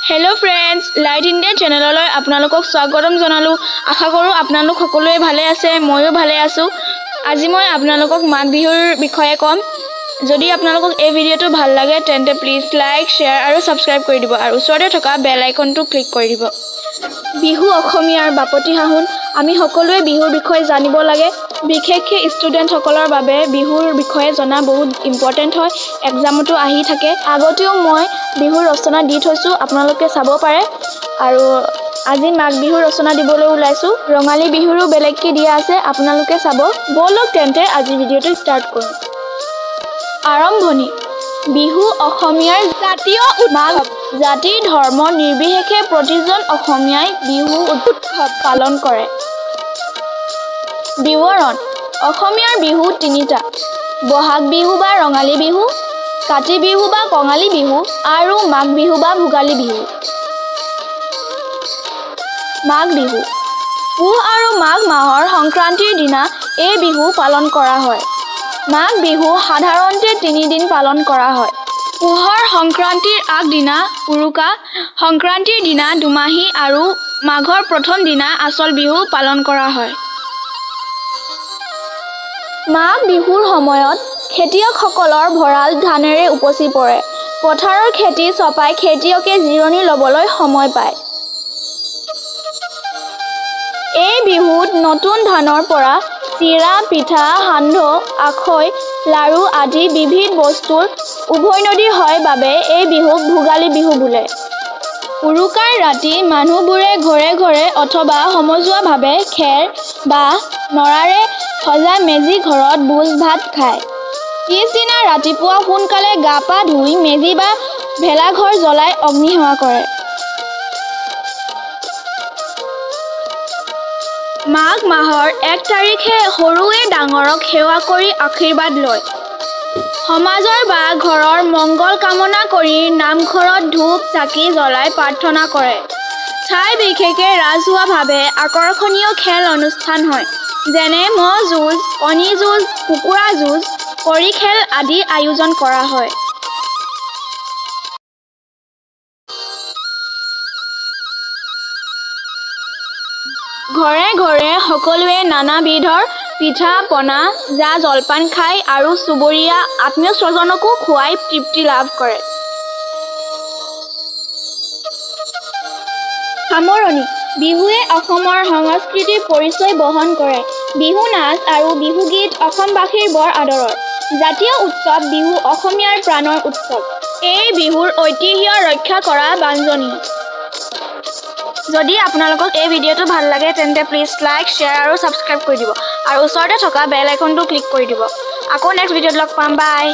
Hello friends, Light India channel আপোনালোকক স্বাগতম জনালো আশা কৰো আপোনালোক সকলোৱে ভালে আছে ময়ো ভালে আছো আজি মই আপোনালোকক মাঘ বিহুৰ বিষয়ে কম যদি আপোনালোকক এই ভিডিওটো ভাল লাগে তেন্তে প্লিজ লাইক শেয়াৰ আৰু সাবস্ক্ৰাইব কৰি দিব আৰু ওচৰতে থকা বেল আইকনটো ক্লিক কৰি দিব বিহু অসমীয়াৰ বাপতি হাহুন আমি সকলোৱে বিহুৰ বিষয়ে জানিব লাগে বিশেষকৈ ষ্টুডেন্ট সকলৰ বাবে বিহুৰ বিষয়ে জনা বহুত ইম্পৰ্টেন্ট হয় এক্সামটো আহি থাকে আগতেও মই বিহুৰ ৰচনা দি থৈছো আপোনালোকে চাব পাৰে আৰু আজি মাঘ বিহুৰ ৰচনা দিবলৈ ওলাইছো ৰঙালী বিহুৰো বেলেগকৈ দিয়া আছে আপোনালোকে চাব বলক তেন্তে আজি ভিডিওটো ষ্টাৰ্ট কৰোঁ আৰম্ভণি বিহু অসমীয়াৰ জাতীয় উৎসৱ জাতি ধৰ্ম নিৰ্বিশেষে প্ৰতিজন অসমীয়াই বিহু উৎসৱ পালন কৰে বিৱৰণ অসমীয়াৰ বিহু তিনিটা বহাগ বিহু বা ৰঙালী বিহু কাতি বিহু বা কঙালী বিহু আৰু মাঘ বিহু বা ভোগালী বিহু মাঘ বিহু পুহ আৰু মাঘ মাহৰ সংক্ৰান্তিৰ দিনা এই বিহু পালন কৰা হয় মাঘ বিহু সাধাৰণতে 3 দিন পালন কৰা হয় পুহৰ সংক্ৰান্তিৰ আগদিনা উৰুকা সংক্ৰান্তিৰ দিনা দুমাহী আৰু মাঘৰ প্ৰথম দিনা আচল বিহু পালন কৰা হয় মাঘ বিহুৰ সময়ত খেতিয়কসকলৰ ভঁৰাল ধানেৰে উপচি পৰে পথাৰৰ খেতি চপাই খেতিয়কে জিৰণি ল'বলৈ সময় পায় এই বিহুত নতুন ধানৰ পৰা চিৰা পিঠা সান্দহ আখৈ লাৰু আদি বিবিধ বস্তুৰ উভৈনদী হয় বাবে এই বিহুক ভোগালী বিহু বোলে উৰুকাৰ ৰাতি মানুহবোৰে ঘৰে ঘৰে অথবা সমজুৱাভাৱে খেৰ বা নৰাৰে সজা মেজি ঘৰত ভোজ ভাত খায় পিছদিনা ৰাতিপুৱা সোনকালে গা পা ধুই মেজি বা ভেলাঘৰ জ্বলাই অগ্নিসেৱা কৰে মাঘ মাহৰ 1 তাৰিখে সৰুৱে ডাঙৰক সেৱা কৰি আশীৰ্বাদ লয় সমাজৰ বা ঘৰৰ মংগল কামনা কৰি নামঘৰত ধূপ চাকি জ্বলাই প্ৰাৰ্থনা কৰে ঠাই বিশেষে ৰাজহুৱাভাৱে আকৰ্ষণীয় খেল অনুষ্ঠান হয় যেনে মহ যুঁজ কণী যুঁজ কুকুৰা যুঁজ কৰি খেল আদি আয়োজন কৰা হয় ঘৰে ঘৰে সকলোৱে নানা বিধৰ পিঠা পনা জা জলপান খাই আৰু চুবুৰীয়া আত্মীয় স্বজনকো খুৱাই তৃপ্তি লাভ কৰে সামৰণি বিহুৱে অসমৰ সংস্কৃতিৰ পৰিচয় বহন কৰে বিহু নাচ আৰু বিহু গীত অসমবাসীৰ বৰ আদৰৰ জাতীয় উৎসৱ বিহু অসমীয়াৰ প্ৰাণৰ উৎসৱ এই বিহুৰ ঐতিহ্য ৰক্ষা কৰা বাঞ্ছনীয় যদি আপোনালোকক এই ভিডিওটো ভাল লাগে তেন্তে প্লিজ লাইক শেয়াৰ আৰু সাবস্ক্ৰাইব কৰি দিব আৰু ওচৰতে থকা বেল আইকনটো ক্লিক কৰি দিব আকৌ নেক্সট ভিডিওত লগ পাম বাই